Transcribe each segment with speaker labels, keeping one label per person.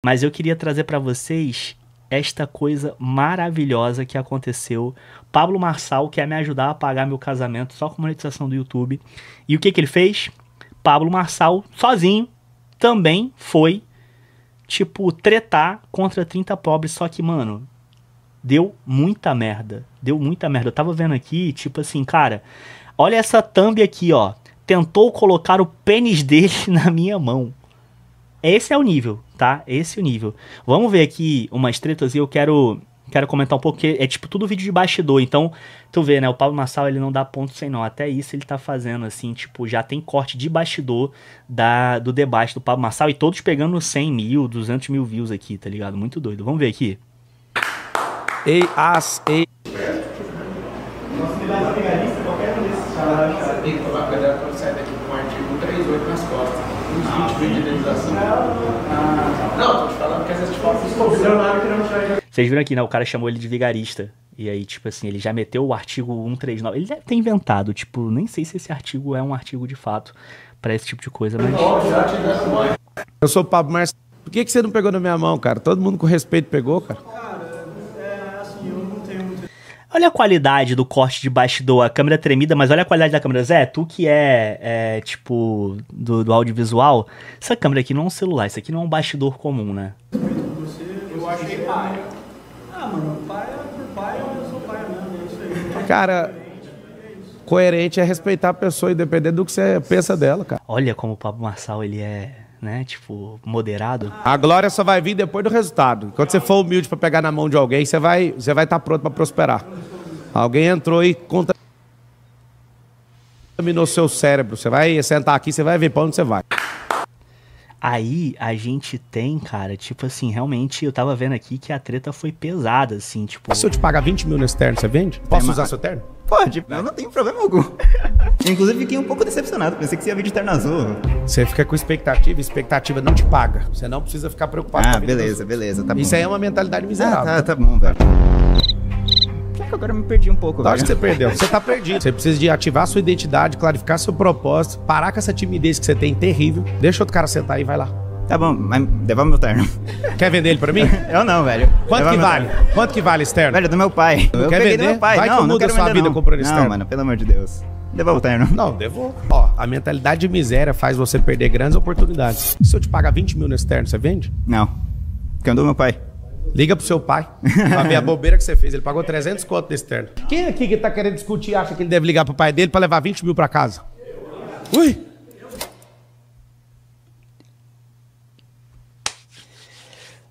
Speaker 1: Mas eu queria trazer pra vocês esta coisa maravilhosa que aconteceu. Pablo Marçal quer me ajudar a pagar meu casamento só com monetização do YouTube. E o que que ele fez? Pablo Marçal, sozinho, também foi, tipo, tretar contra 30 pobres. Só que, mano, deu muita merda. Deu muita merda. Eu tava vendo aqui, tipo assim, cara, olha essa thumb aqui, ó. Tentou colocar o pênis dele na minha mão. Esse é o nível, tá? Esse é o nível. Vamos ver aqui umas tretas e eu quero comentar um pouco, porque é tipo tudo vídeo de bastidor. Então, tu vê, né? O Pablo Marçal, ele não dá ponto sem nó. Até isso ele tá fazendo, assim, tipo, já tem corte de bastidor do debate do Pablo Marçal e todos pegando 100 mil, 200 mil views aqui, tá ligado? Muito doido. Vamos ver aqui.
Speaker 2: Nossa, você tem que tomar cuidado quando sai daqui com o artigo 138 nas costas. Uns 20 mil de indenização. Não, tô te falando que às vezes te falta isso.
Speaker 1: Vocês viram aqui, né? O cara chamou ele de vigarista. E aí, tipo assim, ele já meteu o artigo 139. Ele deve ter inventado, tipo, nem sei se esse artigo é um artigo de fato pra esse tipo de coisa, mas...
Speaker 3: Eu sou o Pablo Marçal. Por que você não pegou na minha mão, cara? Todo mundo com respeito pegou, cara.
Speaker 1: Olha a qualidade do corte de bastidor, a câmera tremida, mas olha a qualidade da câmera. Zé, tu que tipo, do audiovisual, essa câmera aqui não é um celular, isso aqui não é um bastidor comum, né?
Speaker 4: Eu achei paia. Ah, mano, paia por paia, eu sou paia mesmo, é isso aí.
Speaker 3: Cara, coerente é respeitar a pessoa, independente do que você pensa dela, cara.
Speaker 1: Olha como o Pablo Marçal, ele é, né, tipo, moderado.
Speaker 3: A glória só vai vir depois do resultado. Quando você for humilde pra pegar na mão de alguém, você vai estar pronto pra prosperar. Alguém entrou e contaminou seu cérebro. Você vai sentar aqui, você vai ver pra onde você vai.
Speaker 1: Aí a gente tem, cara, tipo assim, realmente eu tava vendo aqui que a treta foi pesada, assim, tipo...
Speaker 3: Se eu te pagar 20 mil nesse terno, você vende? Posso usar seu terno?
Speaker 5: Pode, eu não tenho problema algum. Inclusive, fiquei um pouco decepcionado. Pensei que você ia vir de terno azul.
Speaker 3: Você fica com expectativa não te paga. Você não precisa ficar preocupado com a vida dos outros.
Speaker 5: beleza, tá bom.
Speaker 3: Isso aí é uma mentalidade miserável.
Speaker 5: Tá bom, velho. Pior que agora eu me perdi um pouco, velho.
Speaker 3: Acho que você perdeu. Você tá perdido. Você precisa de ativar sua identidade, clarificar seu propósito, parar com essa timidez que você tem terrível. Deixa outro cara sentar aí e vai lá.
Speaker 5: Tá bom, mas devolve meu terno.
Speaker 3: Quer vender ele pra mim?
Speaker 5: Eu não, velho.
Speaker 3: Quanto que vale? Quanto que vale esse terno?
Speaker 5: Velho, do meu pai.
Speaker 3: Não
Speaker 5: Eu
Speaker 3: quer
Speaker 5: peguei
Speaker 3: vender?
Speaker 5: do meu pai.
Speaker 3: Vai que
Speaker 5: não,
Speaker 3: muda
Speaker 5: não quero
Speaker 3: sua
Speaker 5: vender,
Speaker 3: vida
Speaker 5: não.
Speaker 3: comprando esse terno.
Speaker 5: Não, mano, pelo amor de Deus. Devolve o terno.
Speaker 3: Não, devolvo. Ó, a mentalidade de miséria faz você perder grandes oportunidades. Se eu te pagar 20 mil nesse terno, você vende?
Speaker 5: Não. Porque eu dou meu pai.
Speaker 3: Liga pro seu pai pra ver a bobeira que você fez. Ele pagou 300 conto nesse terno. Quem aqui que tá querendo discutir acha que ele deve ligar pro pai dele pra levar 20 mil pra casa? Ui!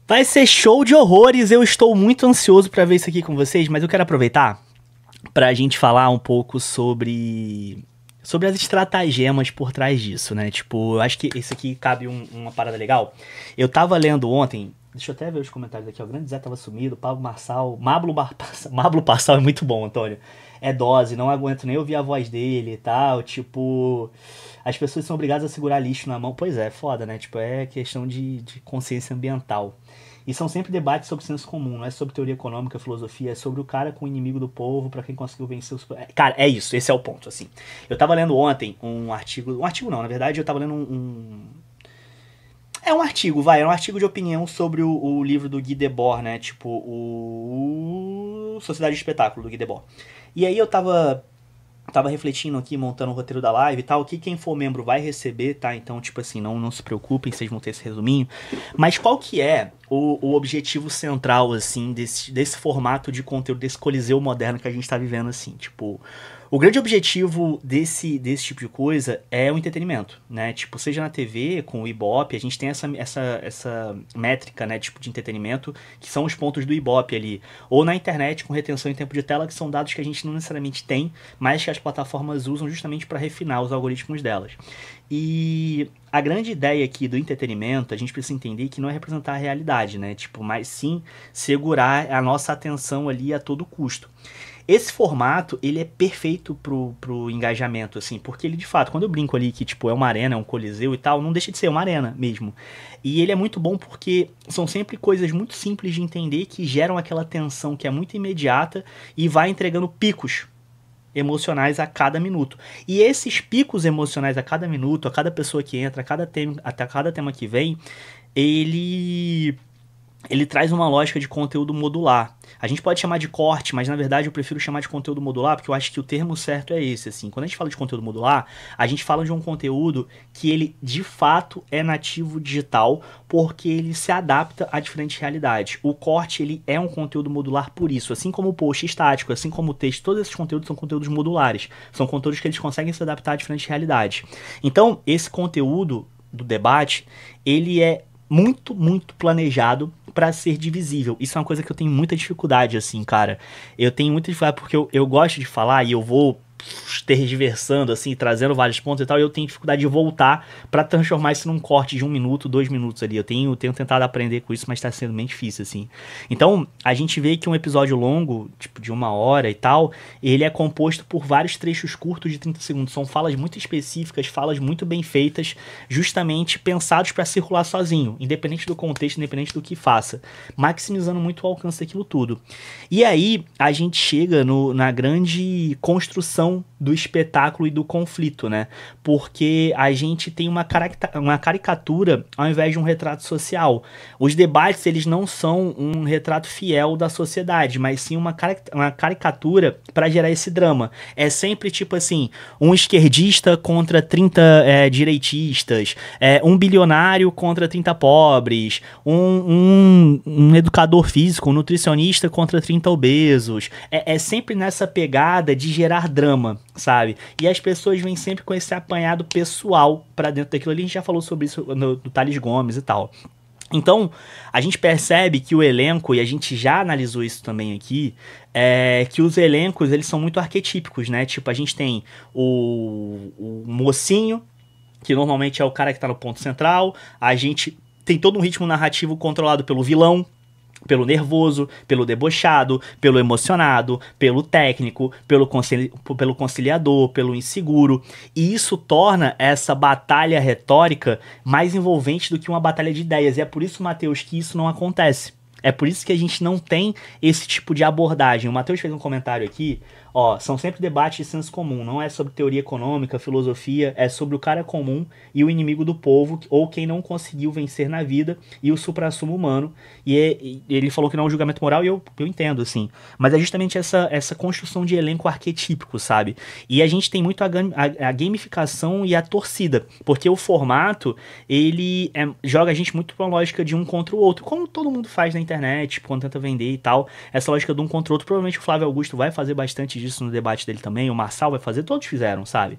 Speaker 1: Vai ser show de horrores, eu estou muito ansioso pra ver isso aqui com vocês, mas eu quero aproveitar pra gente falar um pouco sobre as estratagemas por trás disso, né? Tipo, eu acho que isso aqui cabe uma parada legal. Eu tava lendo ontem, deixa eu até ver os comentários aqui, ó, o Grande Zé tava sumido, Pablo Marçal, Mablo Marçal é muito bom, Antônio. É dose, não aguento nem ouvir a voz dele e tal, tipo... As pessoas são obrigadas a segurar lixo na mão. Pois é, foda, né? Tipo, é questão de consciência ambiental. E são sempre debates sobre senso comum, não é sobre teoria econômica, filosofia, é sobre o cara com o inimigo do povo, pra quem conseguiu vencer os... Cara, é isso, esse é o ponto, assim. Eu tava lendo ontem um artigo não, na verdade eu tava lendo é um artigo, era um artigo de opinião sobre o livro do Guy Debord, né? Tipo, o Sociedade de Espetáculo, do Guy Debord. E aí eu tava refletindo aqui, montando o roteiro da live e tal, que quem for membro vai receber, tá? Então, tipo assim, não se preocupem, vocês vão ter esse resuminho. Mas qual que é o objetivo central, assim, desse formato de conteúdo, desse coliseu moderno que a gente tá vivendo, assim? Tipo, o grande objetivo desse tipo de coisa é o entretenimento, né? Tipo, seja na TV, com o Ibope, a gente tem essa métrica, né, tipo, de entretenimento, que são os pontos do Ibope ali. Ou na internet, com retenção em tempo de tela, que são dados que a gente não necessariamente tem, mas que as plataformas usam justamente para refinar os algoritmos delas. E a grande ideia aqui do entretenimento, a gente precisa entender que não é representar a realidade, né? Tipo, mas sim segurar a nossa atenção ali a todo custo. Esse formato, ele é perfeito pro engajamento, assim, porque ele, de fato, quando eu brinco ali que, tipo, é uma arena, é um coliseu e tal, não deixa de ser uma arena mesmo. E ele é muito bom porque são sempre coisas muito simples de entender que geram aquela tensão que é muito imediata e vai entregando picos emocionais a cada minuto. E esses picos emocionais a cada minuto, a cada pessoa que entra, a cada tema que vem, ele traz uma lógica de conteúdo modular. A gente pode chamar de corte, mas na verdade eu prefiro chamar de conteúdo modular, porque eu acho que o termo certo é esse, assim. Quando a gente fala de conteúdo modular, a gente fala de um conteúdo que ele, de fato, é nativo digital, porque ele se adapta a diferentes realidades. O corte, ele é um conteúdo modular por isso, assim como o post estático, assim como o texto, todos esses conteúdos são conteúdos modulares. São conteúdos que eles conseguem se adaptar a diferentes realidades. Então, esse conteúdo do debate, ele é muito, muito planejado para ser divisível. Isso é uma coisa que eu tenho muita dificuldade, assim, cara. Eu tenho muita dificuldade porque eu gosto de falar e eu vou tergiversando, assim, trazendo vários pontos e tal, e eu tenho dificuldade de voltar para transformar isso num corte de 1 minuto, 2 minutos ali. Eu tenho tentado aprender com isso, mas tá sendo bem difícil, assim. Então, a gente vê que um episódio longo, tipo de 1 hora e tal, ele é composto por vários trechos curtos de 30 segundos. São falas muito específicas, falas muito bem feitas, justamente pensados para circular sozinho, independente do contexto, independente do que faça, maximizando muito o alcance daquilo tudo. E aí, a gente chega na grande construção do espetáculo e do conflito, né? Porque a gente tem uma caricatura ao invés de um retrato social. Os debates, eles não são um retrato fiel da sociedade, mas sim uma caricatura para gerar esse drama. É sempre tipo assim, um esquerdista contra 30 direitistas, um bilionário contra 30 pobres, um educador físico, um nutricionista contra 30 obesos. É sempre nessa pegada de gerar drama, sabe? E as pessoas vêm sempre com esse apanhado pessoal pra dentro daquilo ali. A gente já falou sobre isso no Thales Gomes e tal. Então, a gente percebe que o elenco, e a gente já analisou isso também aqui, que os elencos, eles são muito arquetípicos, né? Tipo, a gente tem o mocinho, que normalmente é o cara que tá no ponto central. A gente tem todo um ritmo narrativo controlado pelo vilão, pelo nervoso, pelo debochado, pelo emocionado, pelo técnico, pelo conciliador, pelo inseguro. E isso torna essa batalha retórica mais envolvente do que uma batalha de ideias. E é por isso, Matheus, que isso não acontece. É por isso que a gente não tem esse tipo de abordagem. O Matheus fez um comentário aqui, ó, são sempre debates de senso comum, não é sobre teoria econômica, filosofia, é sobre o cara comum e o inimigo do povo, ou quem não conseguiu vencer na vida, e o suprassumo humano. E ele falou que não é um julgamento moral, e eu entendo, assim. Mas é justamente essa construção de elenco arquetípico, sabe? E a gente tem muito a gamificação e a torcida, porque o formato, ele joga a gente muito pra uma lógica de um contra o outro, como todo mundo faz na internet, quando tenta vender e tal, essa lógica de um contra o outro. Provavelmente o Flávio Augusto vai fazer bastante disso no debate dele também, o Marçal vai fazer, todos fizeram, sabe?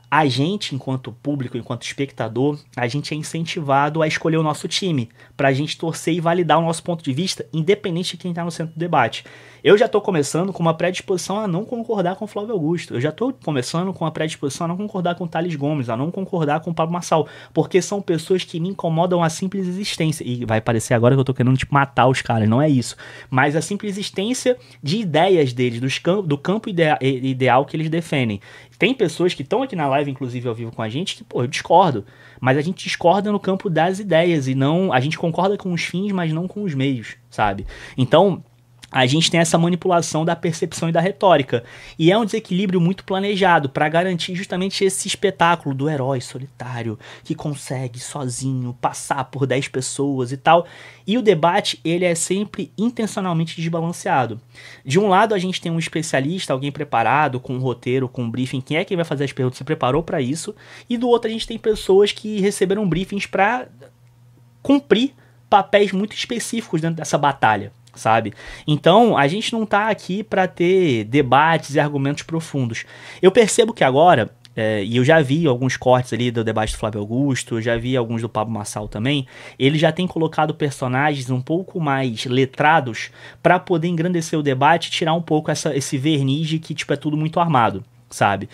Speaker 1: A gente, enquanto público, enquanto espectador, a gente é incentivado a escolher o nosso time, pra gente torcer e validar o nosso ponto de vista, independente de quem tá no centro do debate. Eu já tô começando com uma predisposição a não concordar com o Flávio Augusto. Eu já tô começando com uma predisposição a não concordar com o Thales Gomes, a não concordar com o Pablo Marçal, porque são pessoas que me incomodam a simples existência. E vai parecer agora que eu tô querendo, tipo, matar os caras, não é isso. Mas a simples existência de ideias deles, do campo ideal que eles defendem. Tem pessoas que estão aqui na live, inclusive ao vivo com a gente, que, pô, eu discordo. Mas a gente discorda no campo das ideias e não... A gente concorda com os fins, mas não com os meios, sabe? Então, a gente tem essa manipulação da percepção e da retórica. E é um desequilíbrio muito planejado para garantir justamente esse espetáculo do herói solitário que consegue sozinho passar por 10 pessoas e tal. E o debate, ele é sempre intencionalmente desbalanceado. De um lado, a gente tem um especialista, alguém preparado, com um roteiro, com um briefing. Quem é que vai fazer as perguntas? Se preparou para isso. E do outro, a gente tem pessoas que receberam briefings para cumprir papéis muito específicos dentro dessa batalha, sabe? Então, a gente não tá aqui para ter debates e argumentos profundos. Eu percebo que agora, e eu já vi alguns cortes ali do debate do Flávio Augusto, eu já vi alguns do Pablo Marçal também, ele já tem colocado personagens um pouco mais letrados para poder engrandecer o debate e tirar um pouco esse verniz de que, tipo, é tudo muito armado, sabe?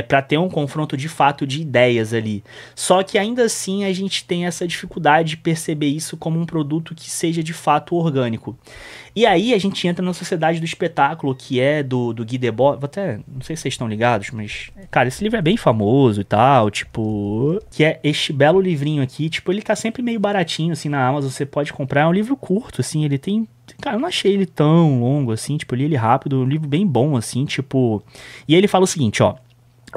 Speaker 1: Pra ter um confronto de fato de ideias ali. Só que ainda assim a gente tem essa dificuldade de perceber isso como um produto que seja de fato orgânico. E aí a gente entra na Sociedade do Espetáculo, que é do Guy Debord. Até, não sei se vocês estão ligados, mas, cara, esse livro é bem famoso e tal, tipo, que é este belo livrinho aqui, tipo, ele tá sempre meio baratinho, assim, na Amazon, você pode comprar, é um livro curto, assim, ele tem... Cara, eu não achei ele tão longo, assim, tipo, eu li ele rápido, um livro bem bom, assim, tipo... E aí ele fala o seguinte, ó: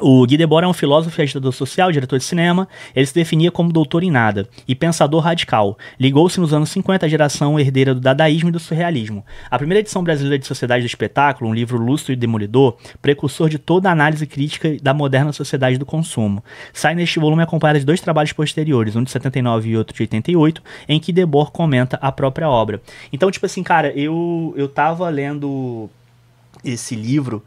Speaker 1: O Guy Debord é um filósofo e agitador social, diretor de cinema. Ele se definia como doutor em nada e pensador radical. Ligou-se nos anos 50 à geração herdeira do dadaísmo e do surrealismo. A primeira edição brasileira de Sociedade do Espetáculo, um livro lúcido e demolidor, precursor de toda a análise crítica da moderna sociedade do consumo. Sai neste volume acompanhado de 2 trabalhos posteriores, um de 79 e outro de 88, em que Debord comenta a própria obra. Então, tipo assim, cara, eu tava lendo esse livro,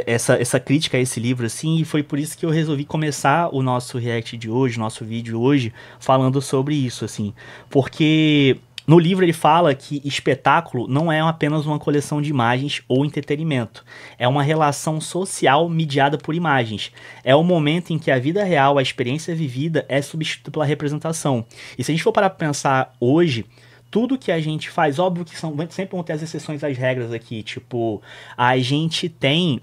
Speaker 1: essa crítica a esse livro, assim, e foi por isso que eu resolvi começar o nosso react de hoje, nosso vídeo hoje, falando sobre isso, assim, porque no livro ele fala que espetáculo não é apenas uma coleção de imagens ou entretenimento, é uma relação social mediada por imagens, é o momento em que a vida real, a experiência vivida é substituída pela representação, e se a gente for parar pra pensar hoje, tudo que a gente faz, óbvio que sempre vão ter as exceções às regras aqui, tipo, a gente tem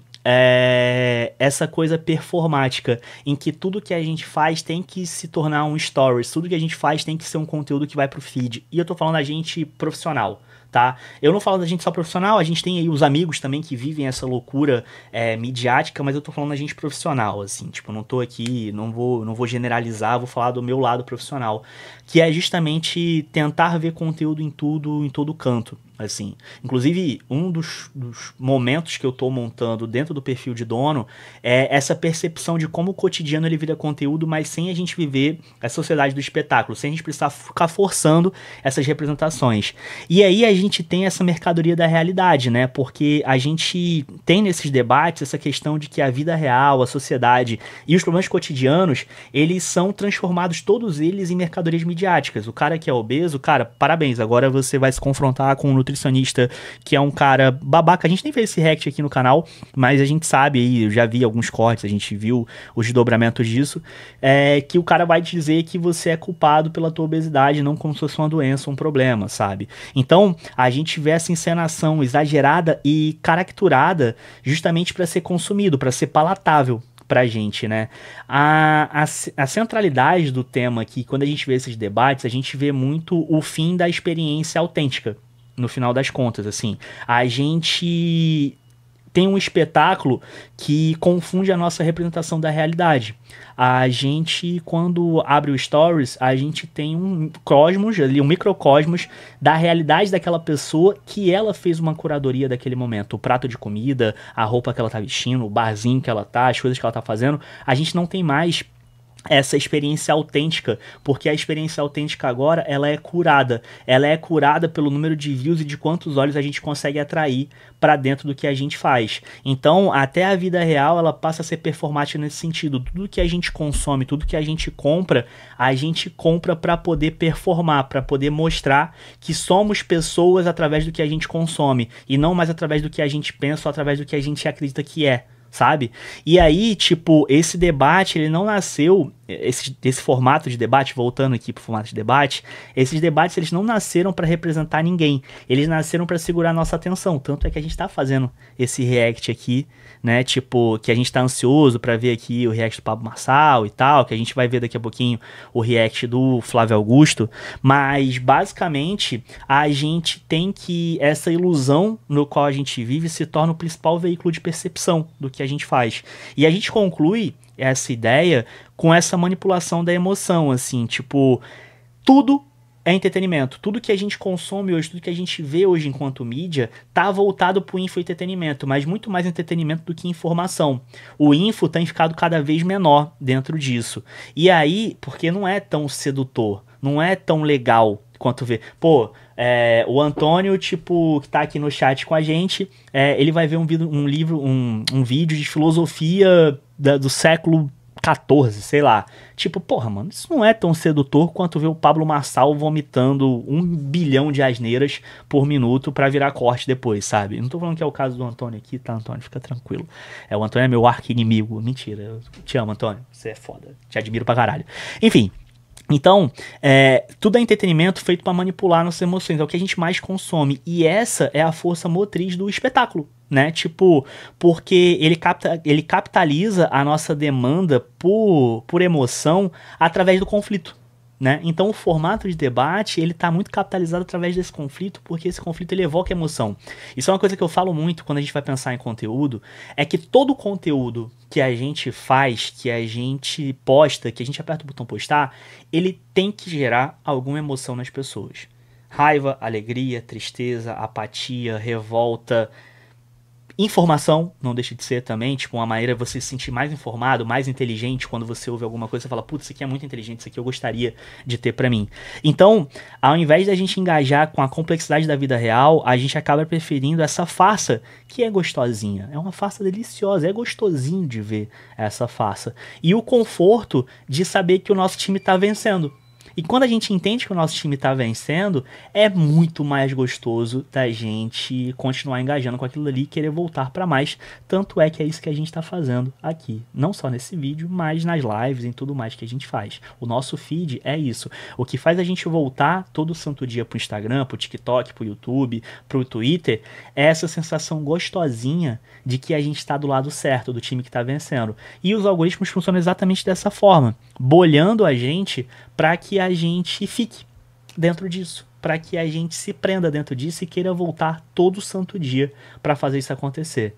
Speaker 1: essa coisa performática, em que tudo que a gente faz tem que se tornar um stories, tudo que a gente faz tem que ser um conteúdo que vai pro feed, e eu tô falando da gente profissional, tá? Eu não falo da gente só profissional, a gente tem aí os amigos também que vivem essa loucura midiática, mas eu tô falando da gente profissional, assim, tipo, não tô aqui, não vou generalizar, vou falar do meu lado profissional, que é justamente tentar ver conteúdo em todo canto, assim. Inclusive, um dos momentos que eu tô montando dentro do perfil de dono é essa percepção de como o cotidiano ele vira conteúdo, mas sem a gente viver a sociedade do espetáculo, sem a gente precisar ficar forçando essas representações. E aí a gente tem essa mercadoria da realidade, né? Porque a gente tem nesses debates essa questão de que a vida real, a sociedade e os problemas cotidianos, eles são transformados todos eles em mercadorias midiáticas. O cara que é obeso, cara, parabéns, agora você vai se confrontar com um nutricionista que é um cara babaca. A gente nem fez esse react aqui no canal, mas a gente sabe aí, eu já vi alguns cortes, a gente viu os desdobramentos disso, que o cara vai te dizer que você é culpado pela tua obesidade, não como se fosse uma doença, um problema, sabe? Então, a gente vê essa encenação exagerada e caracturada justamente para ser consumido, para ser palatável pra gente, né? A centralidade do tema aqui, quando a gente vê esses debates, a gente vê muito o fim da experiência autêntica, no final das contas, assim. A gente tem um espetáculo que confunde a nossa representação da realidade. A gente, quando abre o Stories, a gente tem um cosmos, ali, um microcosmos da realidade daquela pessoa que ela fez uma curadoria daquele momento. O prato de comida, a roupa que ela tá vestindo, o barzinho que ela tá, as coisas que ela tá fazendo. A gente não tem mais essa experiência autêntica, porque a experiência autêntica agora, ela é curada pelo número de views e de quantos olhos a gente consegue atrair para dentro do que a gente faz. Então, até a vida real, ela passa a ser performática nesse sentido. Tudo que a gente consome, tudo que a gente compra para poder performar, para poder mostrar que somos pessoas através do que a gente consome, e não mais através do que a gente pensa ou através do que a gente acredita que é, sabe? E aí, tipo, esse debate, ele não nasceu, esse formato de debate, voltando aqui pro formato de debate, esses debates, eles não nasceram para representar ninguém, eles nasceram para segurar a nossa atenção, tanto é que a gente tá fazendo esse react aqui, né, tipo, que a gente tá ansioso para ver aqui o react do Pablo Marçal e tal, que a gente vai ver daqui a pouquinho o react do Flávio Augusto, mas basicamente a gente tem que essa ilusão no qual a gente vive se torna o principal veículo de percepção do que a gente faz, e a gente conclui essa ideia com essa manipulação da emoção, assim, tipo, tudo é entretenimento. Tudo que a gente consome hoje, tudo que a gente vê hoje enquanto mídia, tá voltado pro infoentretenimento, mas muito mais entretenimento do que informação. O info tem ficado cada vez menor dentro disso. E aí, porque não é tão sedutor, não é tão legal quanto ver. Pô, o Antônio, tipo, que tá aqui no chat com a gente, ele vai ver um vídeo de filosofia do século 14, sei lá. Tipo, porra, mano, isso não é tão sedutor quanto ver o Pablo Marçal vomitando 1 bilhão de asneiras por minuto pra virar corte depois, sabe? Não tô falando que é o caso do Antônio aqui, tá, Antônio? Fica tranquilo. O Antônio é meu arqui-inimigo. Mentira, eu te amo, Antônio. Você é foda. Te admiro pra caralho. Enfim. Então, tudo é entretenimento feito para manipular nossas emoções, é o que a gente mais consome, e essa é a força motriz do espetáculo, né, tipo, porque ele capitaliza a nossa demanda por emoção através do conflito, né? Então o formato de debate, ele tá muito capitalizado através desse conflito, porque esse conflito ele evoca emoção. Isso é uma coisa que eu falo muito quando a gente vai pensar em conteúdo, é que todo conteúdo que a gente faz, que a gente posta, que a gente aperta o botão postar, ele tem que gerar alguma emoção nas pessoas. Raiva, alegria, tristeza, apatia, revolta, informação, não deixa de ser também, tipo, uma maneira de você se sentir mais informado, mais inteligente, quando você ouve alguma coisa, você fala, putz, isso aqui é muito inteligente, isso aqui eu gostaria de ter pra mim. Então, ao invés da gente engajar com a complexidade da vida real, a gente acaba preferindo essa farsa, que é gostosinha, é uma farsa deliciosa, é gostosinho de ver essa farsa. E o conforto de saber que o nosso time tá vencendo. E quando a gente entende que o nosso time tá vencendo, é muito mais gostoso da gente continuar engajando com aquilo ali e querer voltar para mais. Tanto é que é isso que a gente tá fazendo aqui. Não só nesse vídeo, mas nas lives e tudo mais que a gente faz. O nosso feed é isso. O que faz a gente voltar todo santo dia pro Instagram, pro TikTok, pro YouTube, pro Twitter, é essa sensação gostosinha de que a gente tá do lado certo, do time que tá vencendo. E os algoritmos funcionam exatamente dessa forma, bolhando a gente para que a gente fique dentro disso, para que a gente se prenda dentro disso e queira voltar todo santo dia para fazer isso acontecer.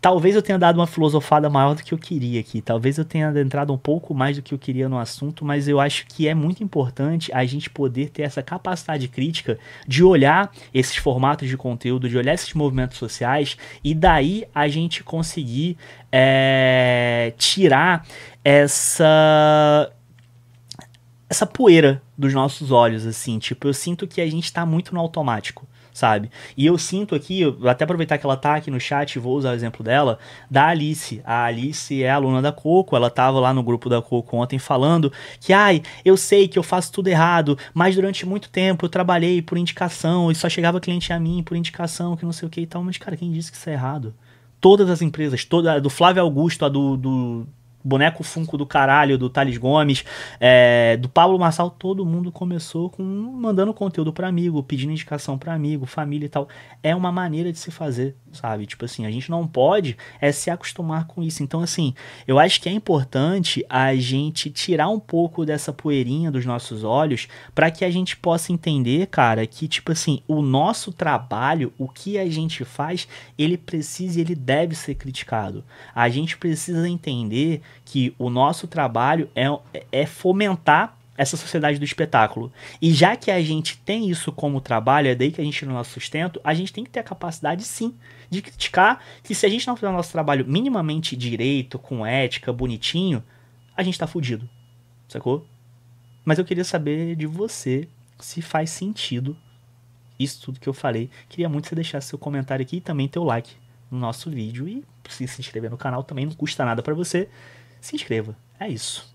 Speaker 1: Talvez eu tenha dado uma filosofada maior do que eu queria aqui, talvez eu tenha adentrado um pouco mais do que eu queria no assunto, mas eu acho que é muito importante a gente poder ter essa capacidade crítica de olhar esses formatos de conteúdo, de olhar esses movimentos sociais e daí a gente conseguir tirar essa poeira dos nossos olhos, assim, tipo, eu sinto que a gente tá muito no automático, sabe? E eu sinto aqui, eu vou até aproveitar que ela tá aqui no chat e vou usar o exemplo dela, da Alice. A Alice é aluna da Coco, ela tava lá no grupo da Coco ontem falando que, eu sei que eu faço tudo errado, mas durante muito tempo eu trabalhei por indicação e só chegava cliente a mim por indicação, que não sei o que e tal, mas, cara, quem disse que isso é errado? Todas as empresas, do Flávio Augusto, a do boneco Funko do caralho, do Thales Gomes, do Pablo Marçal, todo mundo começou mandando conteúdo para amigo, pedindo indicação para amigo, família e tal. É uma maneira de se fazer, sabe? Tipo assim, a gente não pode se acostumar com isso. Então, assim, eu acho que é importante a gente tirar um pouco dessa poeirinha dos nossos olhos para que a gente possa entender, cara, que, tipo assim, o nosso trabalho, o que a gente faz, ele precisa e ele deve ser criticado. A gente precisa entender que o nosso trabalho é fomentar essa sociedade do espetáculo. E já que a gente tem isso como trabalho, é daí que a gente tira o nosso sustento, a gente tem que ter a capacidade, sim, de criticar que se a gente não fizer o nosso trabalho minimamente direito, com ética, bonitinho, a gente tá fudido, sacou? Mas eu queria saber de você se faz sentido isso tudo que eu falei. Queria muito que você deixasse seu comentário aqui e também teu like no nosso vídeo. E se inscrever no canal também não custa nada pra você. Se inscreva. É isso.